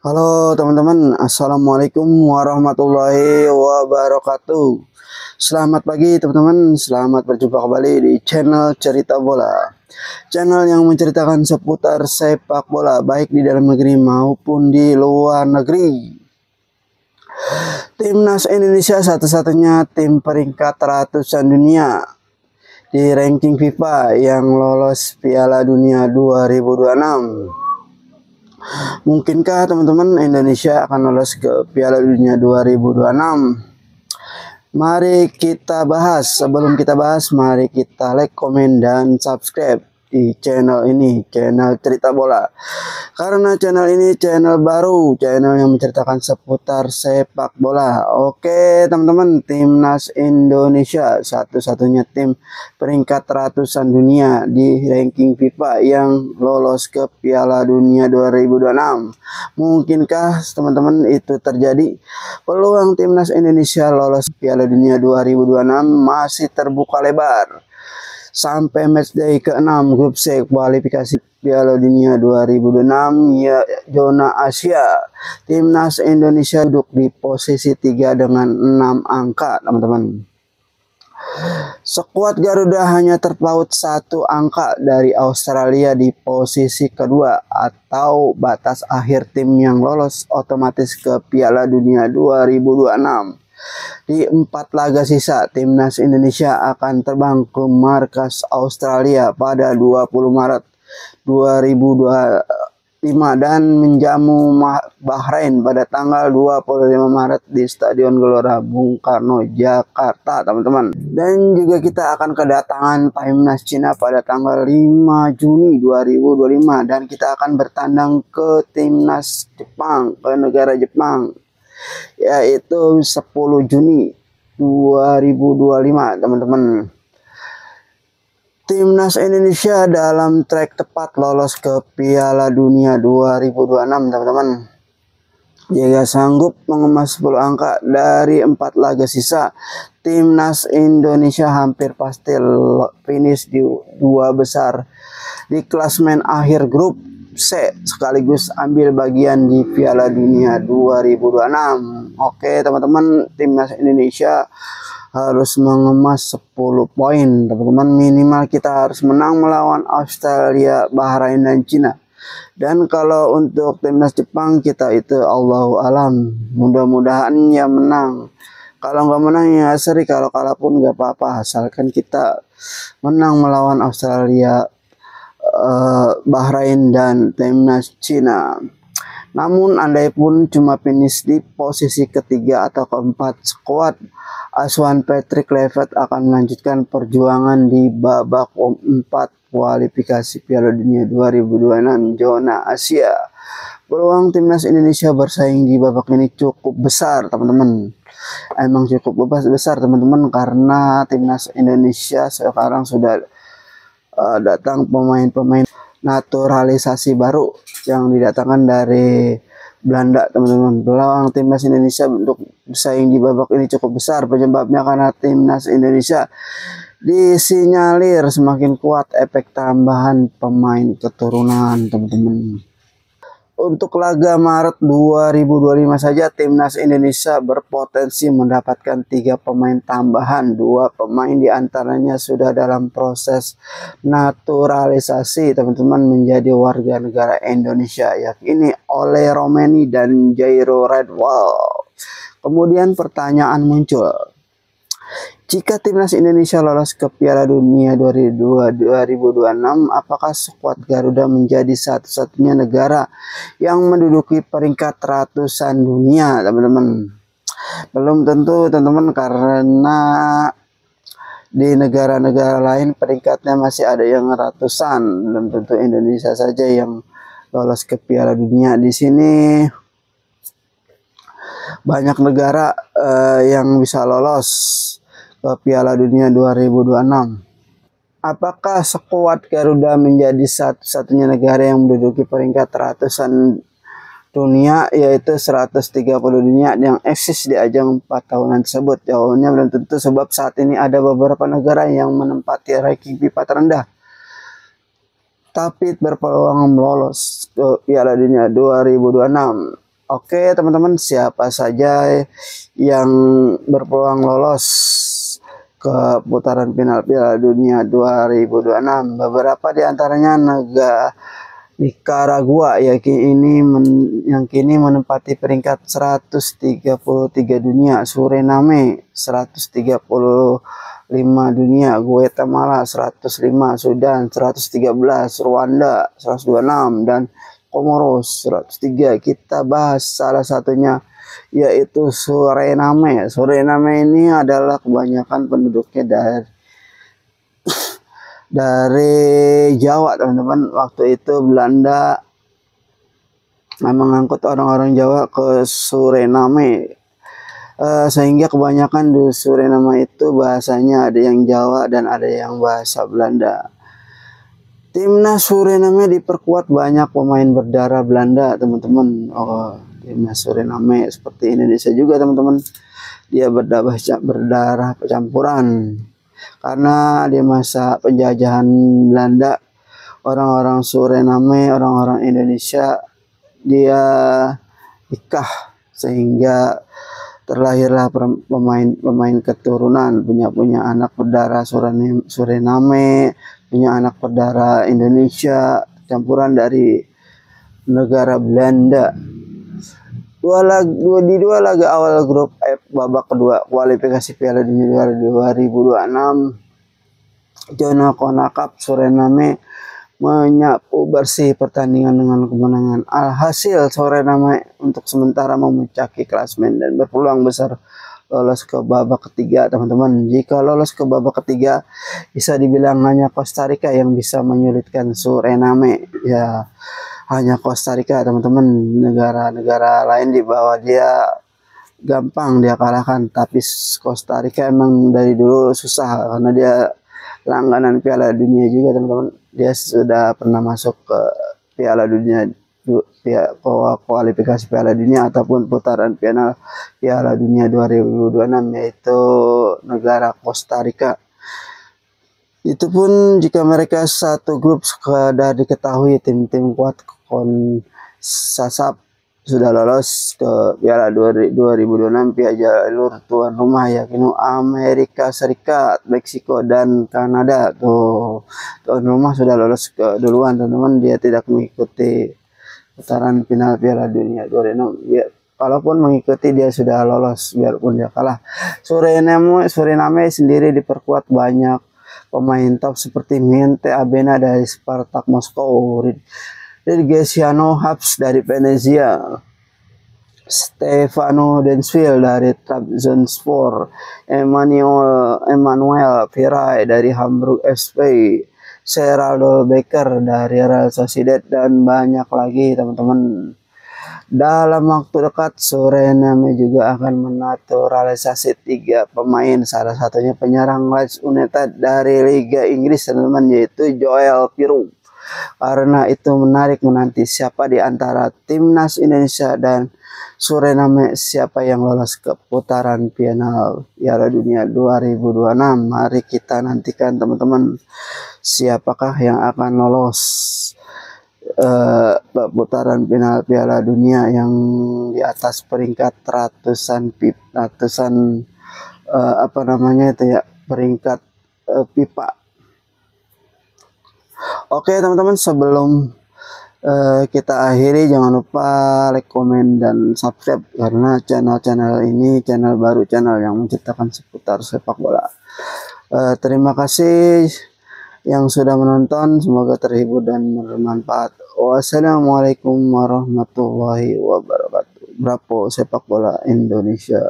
Halo teman-teman, Assalamualaikum warahmatullahi wabarakatuh. Selamat pagi teman-teman, selamat berjumpa kembali di channel Cerita Bola. Channel yang menceritakan seputar sepak bola baik di dalam negeri maupun di luar negeri. Timnas Indonesia satu-satunya tim peringkat ratusan dunia di ranking FIFA yang lolos Piala Dunia 2026. Mungkinkah teman-teman Indonesia akan lolos ke Piala Dunia 2026? Mari kita bahas. Sebelum kita bahas, mari kita like, komen, dan subscribe di channel ini, channel Cerita Bola. Karena channel ini channel baru, channel yang menceritakan seputar sepak bola. Oke teman-teman, Timnas Indonesia satu-satunya tim peringkat ratusan dunia di ranking FIFA yang lolos ke Piala Dunia 2026. Mungkinkah teman-teman itu terjadi? Peluang Timnas Indonesia lolos Piala Dunia 2026 masih terbuka lebar. Sampai matchday ke-6 grup C kualifikasi Piala Dunia 2026 ya zona Asia. Timnas Indonesia duduk di posisi 3 dengan 6 angka, teman-teman. Skuad Garuda hanya terpaut 1 angka dari Australia di posisi kedua, atau batas akhir tim yang lolos otomatis ke Piala Dunia 2026. Di 4 laga sisa, Timnas Indonesia akan terbang ke markas Australia pada 20 Maret 2025 dan menjamu Bahrain pada tanggal 25 Maret di Stadion Gelora Bung Karno, Jakarta, teman-teman. Dan juga kita akan kedatangan Timnas Cina pada tanggal 5 Juni 2025 dan kita akan bertandang ke Timnas Jepang, ke negara Jepang, yaitu 10 Juni 2025, teman-teman. Timnas Indonesia dalam track tepat lolos ke Piala Dunia 2026, teman-teman. Jika sanggup mengemas 10 angka dari 4 laga sisa, Timnas Indonesia hampir pasti finish di 2 besar di klasmen akhir grup C sekaligus ambil bagian di Piala Dunia 2026. Oke teman-teman, Timnas Indonesia harus mengemas 10 poin, teman-teman. Minimal kita harus menang melawan Australia, Bahrain, dan Cina. Dan kalau untuk Timnas Jepang kita itu Allahu alam, mudah-mudahan ya menang. Kalau nggak menang ya seri, kalau kalah pun nggak apa-apa, asalkan kita menang melawan Australia, Bahrain, dan Timnas Cina. Namun andai pun cuma finish di posisi ketiga atau keempat, skuad asuhan Patrick Kluivert akan melanjutkan perjuangan di babak 4 kualifikasi Piala Dunia 2026 zona Asia. Peluang Timnas Indonesia bersaing di babak ini cukup besar, teman-teman. Emang cukup besar, teman-teman, karena Timnas Indonesia sekarang sudah datang pemain-pemain naturalisasi baru yang didatangkan dari Belanda, teman-teman. Peluang Timnas Indonesia untuk bersaing di babak ini cukup besar. Penyebabnya karena Timnas Indonesia disinyalir semakin kuat efek tambahan pemain keturunan, teman-teman. Untuk laga Maret 2025 saja, Timnas Indonesia berpotensi mendapatkan 3 pemain tambahan. 2 pemain diantaranya sudah dalam proses naturalisasi, teman-teman, menjadi warga negara Indonesia, yakni Ole Romeni dan Jairo Redwall. Kemudian pertanyaan muncul, jika Timnas Indonesia lolos ke Piala Dunia 2026, apakah skuad Garuda menjadi satu-satunya negara yang menduduki peringkat ratusan dunia, teman-teman? Belum tentu, teman-teman, karena di negara-negara lain peringkatnya masih ada yang ratusan. Belum tentu Indonesia saja yang lolos ke Piala Dunia. Di sini banyak negara yang bisa lolos ke Piala Dunia 2026. Apakah skuad Garuda menjadi satu-satunya negara yang menduduki peringkat ratusan dunia, yaitu 130 dunia yang eksis di ajang 4 tahunan tersebut? Jawabannya belum tentu, sebab saat ini ada beberapa negara yang menempati ranking FIFA terendah tapi berpeluang lolos ke Piala Dunia 2026. Oke teman-teman, siapa saja yang berpeluang lolos ke putaran final Piala Dunia 2026? Beberapa di antaranya negara Nicaragua yang kini menempati peringkat 133 dunia, Suriname 135 dunia, Guatemala 105, Sudan 113, Rwanda 126, dan Komoros 103. Kita bahas salah satunya, yaitu Suriname. Suriname ini adalah kebanyakan penduduknya dari Jawa, teman-teman. Waktu itu Belanda mengangkut orang-orang Jawa ke Suriname, sehingga kebanyakan di Suriname itu bahasanya ada yang Jawa dan ada yang bahasa Belanda. Timnas Suriname diperkuat banyak pemain berdarah Belanda, teman-teman. Timnas Suriname seperti Indonesia juga, teman-teman. Dia berdarah campuran. Karena di masa penjajahan Belanda, orang-orang Suriname, orang-orang Indonesia, dia nikah, sehingga terlahirlah pemain keturunan, punya anak berdarah Suriname, punya anak berdarah Indonesia, campuran dari negara Belanda. Di dua laga awal grup F babak kedua kualifikasi Piala Dunia 2026, zona Kona Cup, Suriname menyapu bersih pertandingan dengan kemenangan. Alhasil Suriname untuk sementara memuncaki klasmen dan berpeluang besar lolos ke babak ketiga, teman-teman. Jika lolos ke babak ketiga, bisa dibilang hanya Costa Rica yang bisa menyulitkan Suriname. Ya, hanya Costa Rica, teman-teman. Negara-negara lain di bawah dia gampang dia kalahkan, tapi Costa Rica emang dari dulu susah karena dia langganan Piala Dunia juga, teman-teman. Dia sudah pernah masuk ke Piala Dunia, kualifikasi Piala Dunia ataupun putaran final Piala Dunia 2026, yaitu negara Costa Rica. Itu pun jika mereka satu grup. Sekadar diketahui, tim-tim kuat CONCACAF sudah lolos ke Piala 2026 via jalur tuan rumah, yakni Amerika Serikat, Meksiko, dan Kanada. Tuan rumah sudah lolos ke duluan, teman-teman. Dia tidak mengikuti putaran final Piala Dunia 2026. Kalaupun mengikuti, dia sudah lolos biarpun dia kalah. Suriname sendiri diperkuat banyak pemain top seperti Miente Abena dari Spartak Moskow, Gershano Habs dari Venezia, Stefano Densville dari Trabzonspor, Emmanuel Ferrai dari Hamburg SV, Geraldo Becker dari Real Sociedad, dan banyak lagi, teman-teman. Dalam waktu dekat, Suriname juga akan menaturalisasi 3 pemain, salah satunya penyerang Leeds United dari Liga Inggris, teman-teman, yaitu Joel Pirou. Karena itu menarik menanti siapa di antara timnas Indonesia dan Suriname, siapa yang lolos ke putaran final Piala Dunia 2026. Mari kita nantikan, teman-teman, siapakah yang akan lolos putaran final Piala Dunia yang di atas peringkat peringkat pipa. Oke, teman-teman, sebelum kita akhiri, jangan lupa like, komen, dan subscribe, karena channel ini channel baru, channel yang menceritakan seputar sepak bola. Terima kasih yang sudah menonton, semoga terhibur dan bermanfaat. Wassalamualaikum warahmatullahi wabarakatuh. Bravo sepak bola Indonesia.